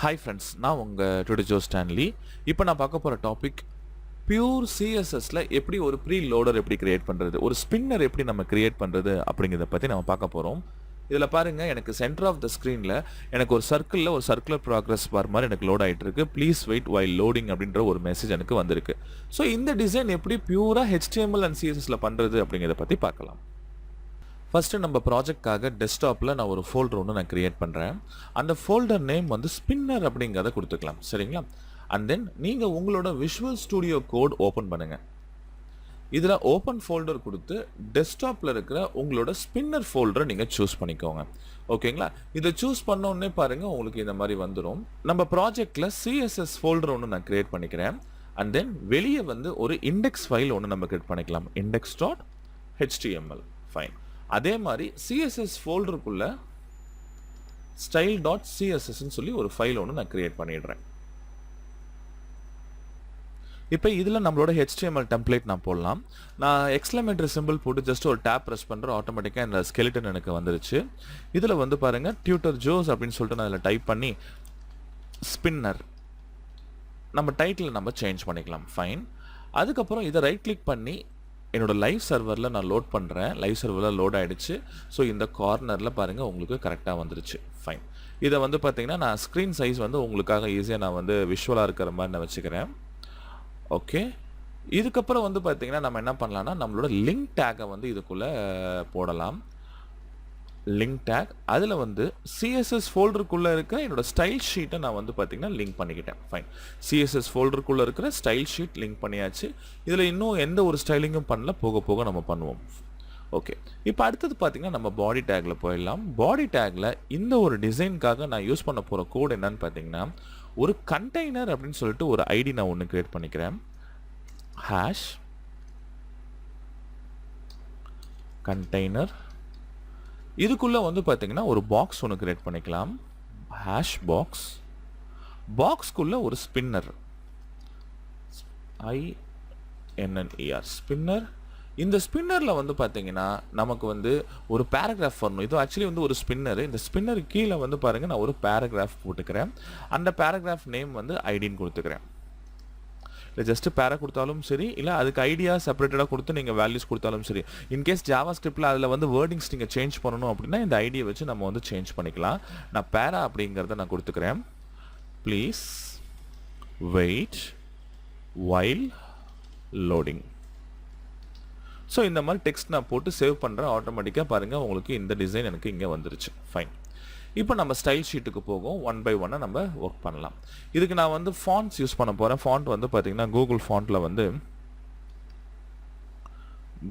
Hi friends, நான் உங்க today Joe Stanley. இப்போ நான் பார்க்க போற டாபிக் பியூர் சிஎஸ்எஸ்ல எப்படி ஒரு ப்ரீ லோடர் எப்படி கிரியேட் பண்றது, ஒரு ஸ்பின்னர் எப்படி நம்ம கிரியேட் பண்றது அப்படிங்கிறத பத்தி நம்ம பார்க்க போறோம். இதுல பாருங்க, எனக்கு சென்டர் ஆஃப் த ஸ்கிரீன்ல எனக்கு ஒரு சர்க்கிள்ல ஒரு சர்க்குலர் ப்ராக்ரஸ் பார் மாதிரி எனக்கு லோட் ஆயிட்டு இருக்கு. ப்ளீஸ் வெயிட் வைல் லோடிங் அப்படின்ற ஒரு மெசேஜ் எனக்கு வந்திருக்கு. ஸோ இந்த டிசைன் எப்படி பியூரா HTML அண்ட் சிஎஸ்எஸ்ல பண்றது அப்படிங்கிறத பத்தி பார்க்கலாம். ஃபஸ்ட்டு நம்ம ப்ராஜெக்ட்காக டெஸ்க்டாப்பில் நான் ஒரு ஃபோல்டர் ஒன்று நான் க்ரியேட் பண்ணுறேன். அந்த ஃபோல்டர் நேம் வந்து ஸ்பின்னர் அப்படிங்கிறத கொடுத்துக்கலாம், சரிங்களா? அண்ட் தென் நீங்கள் உங்களோட விஷுவல் ஸ்டுடியோ கோட் ஓப்பன் பண்ணுங்கள். இதில் ஓப்பன் ஃபோல்டர் கொடுத்து டெஸ்க்டாப்பில் இருக்கிற உங்களோட ஸ்பின்னர் ஃபோல்டரை நீங்கள் சூஸ் பண்ணிக்கோங்க, ஓகேங்களா? இதை சூஸ் பண்ணோன்னே பாருங்கள், உங்களுக்கு இந்த மாதிரி வந்துடும். நம்ம ப்ராஜெக்டில் CSS ஃபோல்டர் ஒன்று நான் க்ரியேட் பண்ணிக்கிறேன். அண்ட் தென் வெளியே வந்து ஒரு இண்டெக்ஸ் ஃபைல் ஒன்று நம்ம க்ரியேட் பண்ணிக்கலாம், index.html ஃபைன். அதே மாதிரி CSS ஃபோல்டருக்குள்ள style.css சொல்லி ஒரு ஃபைல் ஒன்று நான் கிரியேட் பண்ணிடுறேன். இப்போ இதில் நம்மளோட HTML டெம்ப்ளேட் நான் போடலாம். நான் எக்ஸ்க்ளமேட்டரி சிம்பிள் போட்டு ஜஸ்ட் ஒரு டேப் ப்ரெஸ் பண்ணுறேன், ஆட்டோமேட்டிக்காக இந்த ஸ்கெலிட்டன் எனக்கு வந்துருச்சு. இதில் வந்து பாருங்கள், Tutor ஜோஸ் அப்படின்னு சொல்லிட்டு நான் அதில் டைப் பண்ணி ஸ்பின்னர் நம்ம டைட்டில் நம்ம சேஞ்ச் பண்ணிக்கலாம், ஃபைன். அதுக்கப்புறம் இதை ரைட் கிளிக் பண்ணி என்னோட லைவ் சர்வரில் நான் லோட் பண்ணுறேன். லைவ் சர்வரில் லோட் ஆகிடுச்சு. ஸோ இந்த கார்னரில் பாருங்கள், உங்களுக்கு கரெக்டாக வந்துருச்சு, ஃபைன். இதை வந்து பார்த்தீங்கன்னா நான் ஸ்க்ரீன் சைஸ் வந்து உங்களுக்காக ஈஸியாக நான் வந்து விஷுவலாக இருக்கிற மாதிரி நான் வச்சுக்கிறேன், ஓகே. இதுக்கப்புறம் வந்து பார்த்தீங்கன்னா நம்ம என்ன பண்ணலாம்னா நம்மளோட லிங்க் டேக்கை வந்து இதுக்குள்ளே போடலாம். லிங்க் டேக் அதில் வந்து CSS ஃபோல்டருக்குள்ளே இருக்கிற என்னோட ஸ்டைல் ஷீட்டை நான் வந்து பார்த்தீங்கன்னா லிங்க் பண்ணிக்கிட்டேன், ஃபைன். CSS ஃபோல்டருக்குள்ளே இருக்கிற ஸ்டைல் ஷீட் லிங்க் பண்ணியாச்சு. இதில் இன்னும் எந்த ஒரு ஸ்டைலிங்கும் பண்ணல, போக போக நம்ம பண்ணுவோம், ஓகே. இப்போ அடுத்தது பார்த்தீங்கன்னா நம்ம பாடி டேக்கில் போயிடலாம். பாடி டேக்கில் இந்த ஒரு டிசைனுக்காக நான் யூஸ் பண்ண போகிற கோட் என்னன்னு பார்த்தீங்கன்னா, ஒரு கண்டெய்னர் அப்படின்னு சொல்லிட்டு ஒரு ஐடி நான் ஒன்று கிரியேட் பண்ணிக்கிறேன். Hash container. இதுக்குள்ளே வந்து பார்த்தீங்கன்னா ஒரு பாக்ஸ் ஒன்று கிரியேட் பண்ணிக்கலாம், ஹேஷ் பாக்ஸ். பாக்ஸ்க்குள்ளே ஒரு ஸ்பின்னர், INNER ஸ்பின்னர். இந்த ஸ்பின்னரில் வந்து பார்த்தீங்கன்னா நமக்கு வந்து ஒரு பேராகிராஃப் வரணும். இது ஆக்சுவலி வந்து ஒரு ஸ்பின்னர். இந்த ஸ்பின்னர் கீழே வந்து பாருங்கள், நான் ஒரு பேராகிராஃப் போட்டுக்கிறேன். அந்த பேராகிராஃப் நேம் வந்து ஐடின்னு கொடுத்துக்கிறேன். இல்லை ஜஸ்ட் பேரா கொடுத்தாலும் சரி, இல்லை அதுக்கு ஐடியா செப்பரேட்டடாக கொடுத்து நீங்கள் வேல்யூஸ் கொடுத்தாலும் சரி. இன்கேஸ் ஜாவா ஸ்கிரிப்டில் அதில் வந்து வேர்டிங்ஸ் நீங்கள் சேஞ்ச் பண்ணணும் அப்படின்னா இந்த ஐடியை வச்சு நம்ம வந்து சேஞ்ச் பண்ணிக்கலாம். நான் பேரா அப்படிங்கிறத நான் கொடுத்துக்கிறேன். Please wait while loading. So இந்த மாதிரி டெக்ஸ்ட் நான் போட்டு சேவ் பண்ணுறேன். ஆட்டோமேட்டிக்காக பாருங்கள், உங்களுக்கு இந்த டிசைன் எனக்கு இங்கே வந்துருச்சு, ஃபைன். இப்போ நம்ம ஸ்டைல் ஷீட்டுக்கு போகும், ஒன் பை ஒன்னாக நம்ம ஒர்க் பண்ணலாம். இதுக்கு நான் வந்து ஃபாண்ட்ஸ் யூஸ் பண்ண போகிறேன். ஃபாண்ட் வந்து பார்த்தீங்கன்னா கூகுள் ஃபாண்ட்டில் வந்து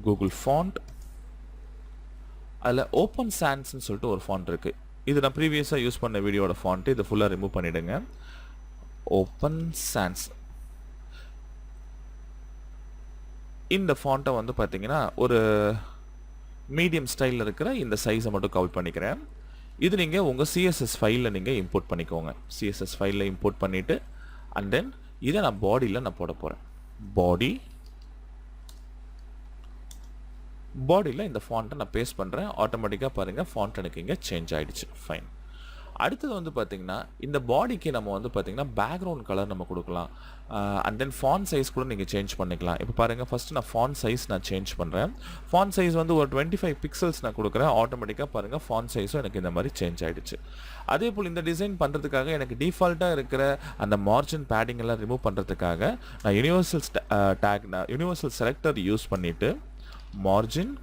கூகுள் ஃபாண்ட், அதில் ஓப்பன் சான்ஸ்ன்னு சொல்லிட்டு ஒரு ஃபாண்ட் இருக்குது. இது நான் ப்ரீவியஸாக யூஸ் பண்ண வீடியோட ஃபாண்ட்டு. இதை ஃபுல்லாக ரிமூவ் பண்ணிவிடுங்க. ஓப்பன் சான்ஸ் இந்த ஃபாண்ட்டை வந்து பார்த்தீங்கன்னா ஒரு மீடியம் ஸ்டைலில் இருக்கிற இந்த சைஸை மட்டும் கவுல் பண்ணிக்கிறேன். இது நீங்கள் உங்கள் CSS ஃபைலில் நீங்கள் இம்போர்ட் பண்ணிக்கோங்க. CSS ஃபைலில் இம்போர்ட் பண்ணிவிட்டு அண்ட் தென் இதை நான் பாடியில் நான் போட போகிறேன். பாடியில் இந்த ஃபாண்ட்டை நான் பேஸ்ட் பண்ணுறேன். ஆட்டோமேட்டிக்காக பாருங்கள், ஃபாண்ட் எனக்கு இங்கே சேஞ்ச் ஆகிடுச்சு, ஃபைன். அடுத்தது வந்து பார்த்திங்கன்னா இந்த பாடிக்கு நம்ம வந்து பார்த்திங்கன்னா பேக்ரவுண்ட் கலர் நம்ம கொடுக்கலாம். அண்ட் தென் ஃபாண்ட் சைஸ் கூட நீங்கள் சேஞ்ச் பண்ணிக்கலாம். இப்போ பாருங்கள், ஃபஸ்ட்டு நான் ஃபாண்ட் சைஸ் நான் சேஞ்ச் பண்ணுறேன். ஃபாண்ட் சைஸ் வந்து ஒரு 25 பிக்சல்ஸ் நான் கொடுக்குறேன். ஆட்டோமேட்டிக்காக பாருங்கள், ஃபாண்ட் சைஸும் எனக்கு இந்த மாதிரி சேஞ்ச் ஆகிடுச்சு. அதே போல் இந்த டிசைன் பண்ணுறதுக்காக எனக்கு டிஃபால்ட்டாக இருக்கிற அந்த மார்ஜின் பேடிங் எல்லாம் ரிமூவ் பண்ணுறதுக்காக நான் யூனிவர்சல் செலக்டர் யூஸ் பண்ணிவிட்டு மார்ஜின்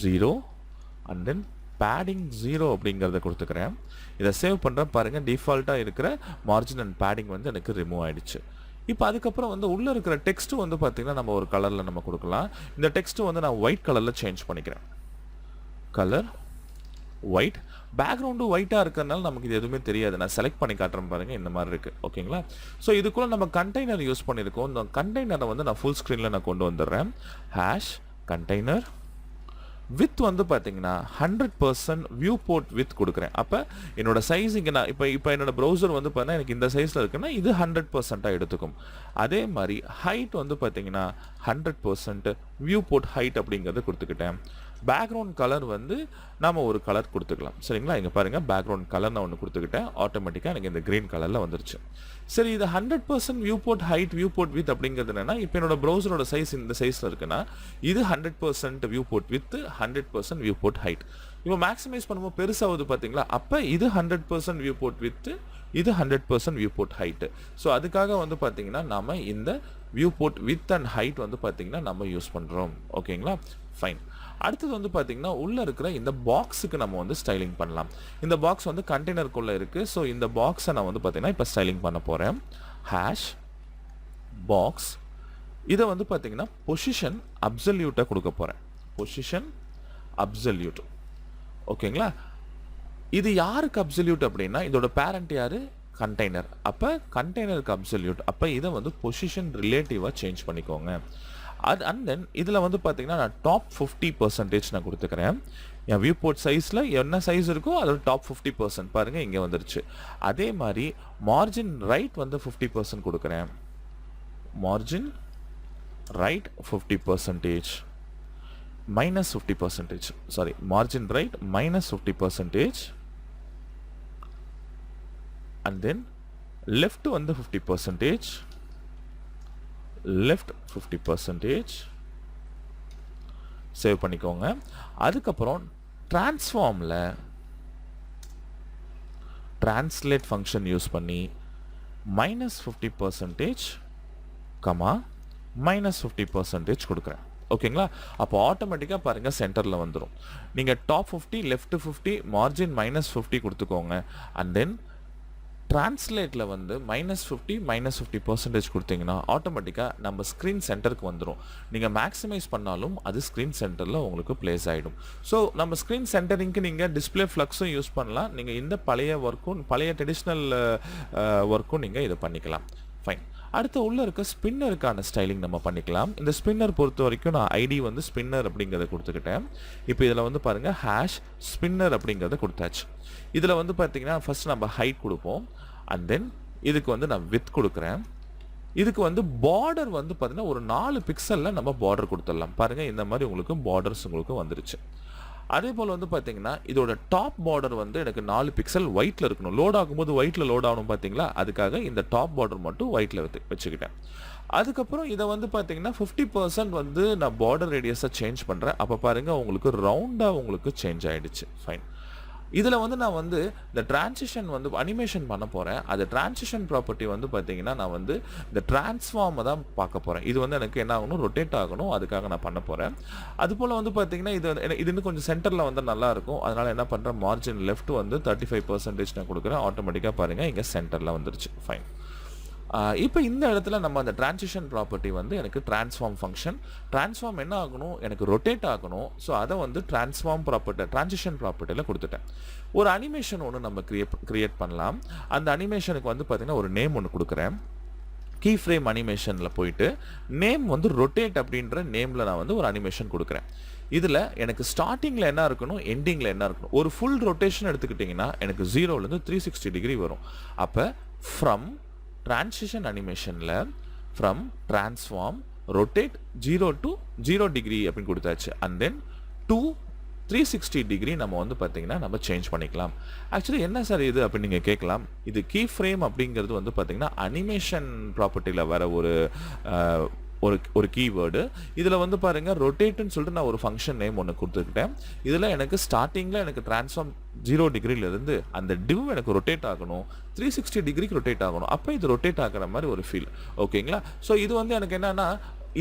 0 அண்ட் தென் பேடிங் 0 அப்படிங்கிறத கொடுத்துக்கிறேன். இதை சேவ் பண்ணுறேன். பாருங்கள், டிஃபால்ட்டாக இருக்கிற மார்ஜின் அண்ட் பேடிங் வந்து எனக்கு ரிமூவ் ஆகிடுச்சு. இப்போ அதுக்கப்புறம் வந்து உள்ளே இருக்கிற டெக்ஸ்ட்டு வந்து பார்த்திங்கன்னா நம்ம ஒரு கலரில் நம்ம கொடுக்கலாம். இந்த டெக்ஸ்ட்டு வந்து நான் ஒயிட் கலரில் சேஞ்ச் பண்ணிக்கிறேன். Colour white. பேக்ரவுண்டு ஒயிட்டாக இருக்கிறதுனால நமக்கு இது எதுவுமே தெரியாது. நான் செலக்ட் பண்ணி காட்டுறேன் பாருங்கள், இந்த மாதிரி இருக்குது, ஓகேங்களா? ஸோ இதுக்குள்ளே நம்ம கண்டெய்னர் யூஸ் பண்ணியிருக்கோம். இந்த கண்டெய்னரை வந்து நான் ஃபுல் ஸ்க்ரீனில் நான் கொண்டு வந்துடுறேன். ஹேஷ் கண்டெய்னர் வித் வந்து பார்த்தீங்கன்னா 100% வியூ போர்ட் வித் கொடுக்குறேன். அப்போ என்னோட சைஸ் இங்கே நான் இப்போ என்னோட ப்ரௌசர் வந்து பார்த்தீங்கன்னா எனக்கு இந்த சைஸில் இருக்குன்னா இது 100% எடுத்துக்கும். அதே மாதிரி ஹைட் வந்து பார்த்தீங்கன்னா 100% வியூ போர்ட் ஹைட் அப்படிங்கிறது கொடுத்துக்கிட்டேன். பேக்ரவுண்ட் கலர் வந்து நாம ஒரு கலர் கொடுத்துக்கலாம். சரிங்களா? இங்க பாருங்க பேக்ரவுண்ட் கலர் நான் ஒன்று கொடுத்துக்கிட்டேன். ஆட்டோமேட்டிக்காக எனக்கு இந்த கிரீன் கலரில் வந்துருச்சு. சரி, இது 100% view port height view port width அப்படிங்கிறது என்னன்னா, இப்போ என்னோட ப்ரௌசரோட சைஸ் இந்த சைஸில் இருக்குன்னா இது 100% view port width 100% view port height. இப்போ மேக்ஸிமைஸ் பண்ணும்போது பெருசாகுது பார்த்தீங்களா? அப்போ இது 100% வியூ போர்ட் வித் இது 100% வியூ போர்ட் ஹைட்டு. ஸோ அதுக்காக வந்து பார்த்தீங்கன்னா நம்ம இந்த view port width and height வந்து பார்த்தீங்கன்னா நம்ம யூஸ் பண்ணுறோம். ஓகேங்களா? ஃபைன். அடுத்தது வந்து பார்த்தீங்கன்னா உள்ளே இருக்கிற இந்த பாக்ஸுக்கு நம்ம வந்து ஸ்டைலிங் பண்ணலாம். இந்த பாக்ஸ் வந்து கண்டெய்னருக்குள்ளே இருக்குது. ஸோ இந்த பாக்ஸை நான் வந்து பார்த்தீங்கன்னா இப்போ ஸ்டைலிங் பண்ண போகிறேன். ஹேஷ் பாக்ஸ், இதை வந்து பார்த்தீங்கன்னா பொசிஷன் அப்சல்யூட்டாக கொடுக்க போகிறேன். Position absolute. ஓகேங்களா? இது யாருக்கு அப்சல்யூட் அப்படின்னா இதோட பேரண்ட் யாரு? கண்டெய்னர். அப்போ கண்டெய்னருக்கு அப்சல்யூட். அப்போ இதை வந்து பொசிஷன் ரிலேட்டிவாக சேஞ்ச் பண்ணிக்கோங்க. அண்ட் தென் இதில் வந்து பார்த்தீங்கன்னா நான் டாப் 50% நான் கொடுத்துக்கிறேன். என் வியூ போர்ட் சைஸில் என்ன சைஸ் இருக்கோ அதோட டாப் 50% பாருங்கள் இங்கே வந்துருச்சு. அதே மாதிரி மார்ஜின் ரைட் வந்து 50% கொடுக்குறேன். Margin right 50%, minus 50%, sorry, margin right minus 50%, and then left வந்து 50%, left 50%, சேவ் பண்ணிக்கோங்க. அதுக்கப்புறம் டிரான்ஸ்ஃபார்மில் translate ஃபங்க்ஷன் யூஸ் பண்ணி minus 50%, minus 50% கொடுக்குறேன். ஓகேங்களா? அப்போ ஆட்டோமேட்டிக்காக பாருங்கள் சென்டரில் வந்துடும். நீங்கள் டாப் 50 லெஃப்ட் 50 மார்ஜின் minus 50 கொடுத்துக்கோங்க. அண்ட் தென் டிரான்ஸ்லேட்டில் வந்து -50 -50% கொடுத்தீங்கன்னா ஆட்டோமேட்டிக்காக நம்ம ஸ்க்ரீன் சென்டருக்கு வந்துடும். நீங்கள் மேக்ஸிமைஸ் பண்ணாலும் அது ஸ்க்ரீன் சென்டரில் உங்களுக்கு பிளேஸ் ஆகிடும். ஸோ நம்ம ஸ்க்ரீன் சென்டரிங்க்கு நீங்கள் டிஸ்பிளே ஃப்ளக்ஸும் யூஸ் பண்ணலாம். நீங்கள் இந்த பழைய ஒர்க்கும் பழைய ட்ரெடிஷ்னல் ஒர்க்கும் நீங்கள் இதை பண்ணிக்கலாம். ஃபைன். அடுத்து உள்ளே இருக்க ஸ்பின்னருக்கான ஸ்டைலிங் நம்ம பண்ணிக்கலாம். இந்த ஸ்பின்னர் பொறுத்த வரைக்கும் நான் ஐடி வந்து ஸ்பின்னர் அப்படிங்கிறத கொடுத்துக்கிட்டேன். இப்போ இதில் வந்து பாருங்கள் ஹேஷ் ஸ்பின்னர் அப்படிங்கிறத கொடுத்தாச்சு. இதில் வந்து பார்த்தீங்கன்னா ஃபர்ஸ்ட் நம்ம ஹைட் கொடுப்போம். அண்ட் தென் இதுக்கு வந்து நான் வித் கொடுக்குறேன். இதுக்கு வந்து பார்டர் வந்து பார்த்தீங்கன்னா ஒரு 4 பிக்சலில் நம்ம பார்டர் கொடுத்துடலாம். பாருங்கள் இந்த மாதிரி உங்களுக்கு பார்டர்ஸ் உங்களுக்கு வந்துருச்சு. அதே போல் வந்து பார்த்தீங்கன்னா இதோட டாப் பார்டர் வந்து எனக்கு 4 பிக்சல் ஒயிட்டில் இருக்கணும். லோட் ஆகும்போது ஒயிட்டில் லோட் ஆகணும் பார்த்தீங்களா? அதுக்காக இந்த டாப் பார்டர் மட்டும் ஒயிட்டில் வச்சுக்கிட்டேன். அதுக்கப்புறம் இதை வந்து பார்த்தீங்கன்னா 50% வந்து நான் பார்டர் ரேடியஸை சேஞ்ச் பண்ணுறேன். அப்போ பாருங்கள் உங்களுக்கு ரவுண்டாக உங்களுக்கு சேஞ்ச் ஆகிடுச்சு. ஃபைன். இதில் வந்து நான் வந்து இந்த டிரான்சிஷன் வந்து அனிமேஷன் பண்ண போகிறேன். அது டிரான்சிஷன் ப்ராப்பர்ட்டி வந்து பார்த்தீங்கன்னா நான் வந்து இந்த டிரான்ஸ்ஃபார்மை தான் பார்க்க போகிறேன். இது வந்து எனக்கு என்ன ஆகணும்? ரொட்டேட் ஆகணும். அதுக்காக நான் பண்ண போகிறேன். அதுபோல் வந்து பார்த்தீங்கன்னா இது இன்னும் கொஞ்சம் சென்டரில் வந்து நல்லாயிருக்கும். அதனால் என்ன பண்ணுறேன்? மார்ஜின் லெஃப்ட் வந்து 35% நான் கொடுக்குறேன். ஆட்டோமேட்டிக்காக பாருங்கள் இங்கே சென்டரில் வந்துருச்சு. ஃபைன். இப்போ இந்த இடத்துல நம்ம அந்த டிரான்சிஷன் ப்ராப்பர்ட்டி வந்து எனக்கு டிரான்ஸ்ஃபார்ம் ஃபங்க்ஷன். டிரான்ஸ்ஃபார்ம் என்ன ஆகணும்? எனக்கு ரொட்டேட் ஆகணும். ஸோ அதை வந்து டிரான்ஸ்ஃபார்ம் ப்ராப்பர்ட்டி டிரான்சிஷன் ப்ராப்பர்ட்டியில் கொடுத்துட்டேன். ஒரு அனிமேஷன் ஒன்று நம்ம கிரியேட் பண்ணலாம். அந்த அனிமேஷனுக்கு வந்து பார்த்தீங்கன்னா ஒரு நேம் ஒன்று கொடுக்குறேன். கீ ஃப்ரேம் அனிமேஷனில் போயிட்டு நேம் வந்து ரொட்டேட் அப்படின்ற நேமில் நான் வந்து ஒரு அனிமேஷன் கொடுக்குறேன். இதில் எனக்கு ஸ்டார்டிங்கில் என்ன இருக்கணும், எண்டிங்கில் என்ன இருக்கணும். ஒரு ஃபுல் ரொட்டேஷன் எடுத்துக்கிட்டிங்கன்னா எனக்கு 0லேருந்து 360 டிகிரி வரும். அப்போ ஃப்ரம் டிரான்சிஷன் அனிமேஷனில் from transform rotate 0 to 0 degree அப்படின்னு கொடுத்தாச்சு. அண்ட் தென் 360 டிகிரி நம்ம வந்து பார்த்தீங்கன்னா நம்ம சேஞ்ச் பண்ணிக்கலாம். ஆக்சுவலி என்ன சார் இது அப்படின்னு நீங்கள் கேட்கலாம். இது கீ ஃப்ரேம் அப்படிங்கிறது வந்து பார்த்தீங்கன்னா அனிமேஷன் ப்ராப்பர்ட்டியில் வர ஒரு கீவேர்டு. இதில் வந்து பாருங்கள் ரொட்டேட்டுன்னு சொல்லிட்டு நான் ஒரு ஃபங்க்ஷன் நேம் ஒன்று கொடுத்துக்கிட்டேன். இதில் எனக்கு ஸ்டார்டிங்கில் எனக்கு டிரான்ஸ்ஃபார்ம் 0 டிகிரியிலேருந்து அந்த டிவ் எனக்கு ரொட்டேட் ஆகணும், 360 டிகிரிக்கு ரொட்டேட் ஆகணும். அப்போ இது ரொட்டேட் ஆகிற மாதிரி ஒரு ஃபீல். ஓகேங்களா? ஸோ இது வந்து எனக்கு என்னென்னா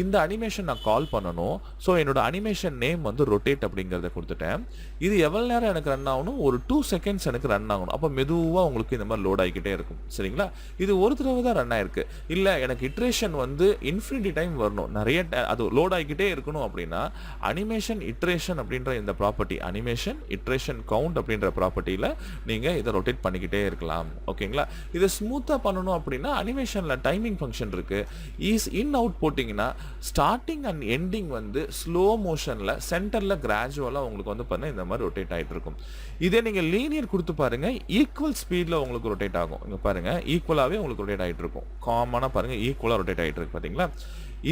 இந்த அனிமேஷன் நான் கால் பண்ணணும். ஸோ என்னோட அனிமேஷன் நேம் வந்து ரொட்டேட் அப்படிங்கிறத கொடுத்துட்டேன். இது எவ்வளோ நேரம் எனக்கு ரன் ஆகணும்? ஒரு 2 செகண்ட்ஸ் எனக்கு ரன் ஆகணும். அப்போ மெதுவாக உங்களுக்கு இந்த மாதிரி லோட் ஆகிக்கிட்டே இருக்கும். சரிங்களா? இது ஒரு தடவை தான் ரன் ஆயிருக்கு. இல்லை எனக்கு இட்ரேஷன் வந்து இன்ஃபினிட்டி டைம் வரணும், நிறைய அது லோட் ஆகிக்கிட்டே இருக்கணும் அப்படின்னா அனிமேஷன் இட்ரேஷன் அப்படின்ற இந்த ப்ராப்பர்ட்டி அனிமேஷன் இட்ரேஷன் கவுண்ட் அப்படின்ற ப்ராப்பர்ட்டியில் நீங்கள் இதை ரொட்டேட் பண்ணிக்கிட்டே இருக்கலாம். ஓகேங்களா? இதை ஸ்மூத்தாக பண்ணணும் அப்படின்னா அனிமேஷனில் டைமிங் ஃபங்க்ஷன் இருக்குது. இன் அவுட் போட்டிங்கன்னா ஸ்டார்டிங் அண்ட் எண்டிங் வந்து ஸ்லோ மோஷனில் சென்டரில் கிராஜுவலாக உங்களுக்கு வந்து பார்த்தீங்கன்னா இந்த மாதிரி ரொட்டேட் ஆகிட்டு இருக்கும். இதே நீங்கள் லீனியர் கொடுத்து பாருங்கள், ஈக்குவல் ஸ்பீடில் உங்களுக்கு ரொட்டேட் ஆகும். இங்கே பாருங்கள், ஈக்குவலாகவே உங்களுக்கு ரொட்டேட் ஆகிட்டு இருக்கும். காமனாக பாருங்கள், ஈக்குவலாக ரொட்டேட் ஆகிட்டு இருக்கு பார்த்தீங்களா.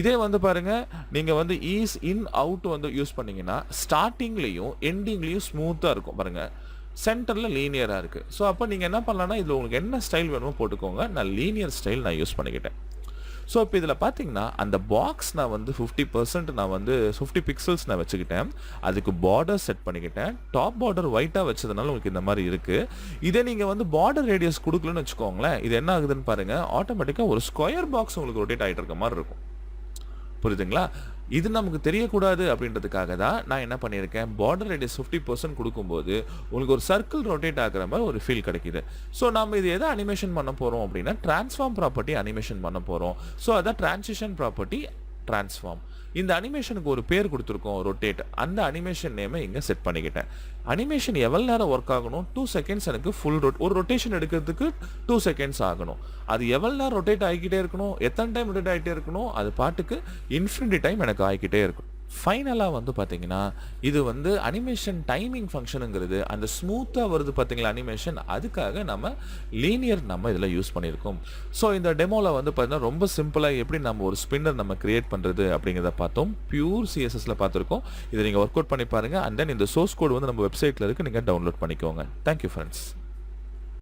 இதே வந்து பாருங்கள், நீங்கள் வந்து ஈஸ் இன் அவுட் வந்து யூஸ் பண்ணிங்கன்னா ஸ்டார்டிங்லேயும் எண்டிங்லேயும் ஸ்மூத்தாக இருக்கும் பாருங்கள், சென்டரில் லீனியராக இருக்குது. ஸோ அப்போ நீங்கள் என்ன பண்ணலான்னா இதில் உங்களுக்கு என்ன ஸ்டைல் வேணுமோ போட்டுக்கோங்க. நான் லீனியர் ஸ்டைல் நான் யூஸ் பண்ணிக்கிட்டேன். ஸோ இப்போ இதில் பார்த்தீங்கன்னா அந்த பாக்ஸ் நான் வந்து 50% நான் வந்து 50 பிக்சல்ஸ் நான் வச்சுக்கிட்டேன். அதுக்கு பார்டர் செட் பண்ணிக்கிட்டேன். டாப் பார்டர் ஒயிட்டாக வச்சதுனால உங்களுக்கு இந்த மாதிரி இருக்குது. இதே நீங்கள் வந்து பார்டர் ரேடியஸ் கொடுக்கலன்னு வச்சுக்கோங்களேன், இது என்ன ஆகுதுன்னு பாருங்கள், ஆட்டோமேட்டிக்காக ஒரு ஸ்கொயர் பாக்ஸ் உங்களுக்கு ரொட்டேட் ஆகிட்டு இருக்க மாதிரி இருக்கும். புரியுதுங்களா? இது நமக்கு தெரியக்கூடாது அப்படின்றதுக்காக தான் நான் என்ன பண்ணியிருக்கேன், பார்டர் ரேடியஸ் 50% கொடுக்கும்போது உங்களுக்கு ஒரு சர்க்கிள் ரொட்டேட் ஆகிற மாதிரி ஒரு ஃபீல் கிடைக்குது. ஸோ நம்ம இது எதை அனிமேஷன் பண்ண போகிறோம் அப்படின்னா ட்ரான்ஸ்ஃபார்ம் ப்ராப்பர்ட்டி அனிமேஷன் பண்ண போகிறோம். ஸோ அதான் ட்ரான்சிஷன் ப்ராப்பர்ட்டி ட்ரான்ஸ்ஃபார்ம். இந்த அனிமேஷனுக்கு ஒரு பேர் கொடுத்துருக்கோம், ரொட்டேட். அந்த அனிமேஷன் நேமை இங்கே செட் பண்ணிக்கிட்டேன். அனிமேஷன் எவ்வளோ நேரம் ஒர்க் ஆகணும், 2 செகண்ட்ஸ் எனக்கு ஃபுல் ஒரு ரொட்டேஷன் எடுக்கிறதுக்கு 2 செகண்ட்ஸ் ஆகணும். அது எவ்வளோ நேரம் ரொட்டேட் ஆகிக்கிட்டே இருக்கணும், எத்தனை டைம் ரொட்டேட் ஆகிட்டே இருக்கணும், அது பாட்டுக்கு இன்ஃபினிட்டி டைம் எனக்கு ஆகிக்கிட்டே இருக்கும். ஃபைனலாக வந்து பார்த்தீங்கன்னா இது வந்து அனிமேஷன் டைமிங் ஃபங்க்ஷனுங்கிறது அந்த ஸ்மூத்தாக வருது பார்த்தீங்களா அனிமேஷன், அதுக்காக நம்ம லீனியர் நம்ம இதில் யூஸ் பண்ணியிருக்கோம். ஸோ இந்த டெமோவில் வந்து பார்த்தீங்கன்னா ரொம்ப சிம்பிளாக எப்படி நம்ம ஒரு ஸ்பின்னர் நம்ம கிரியேட் பண்ணுறது அப்படிங்கிறத பார்த்தோம். பியூர் சிஎஸ்எஸ்ல பார்த்துருக்கோம். இதை நீங்கள் ஒர்க் அவுட் பண்ணி பாருங்கள். அண்ட் தென் இந்த சோர்ஸ் கோட் வந்து நம்ம வெப்சைட்டில் இருக்குது, நீங்கள் டவுன்லோட் பண்ணிக்கோங்க. Thank you friends.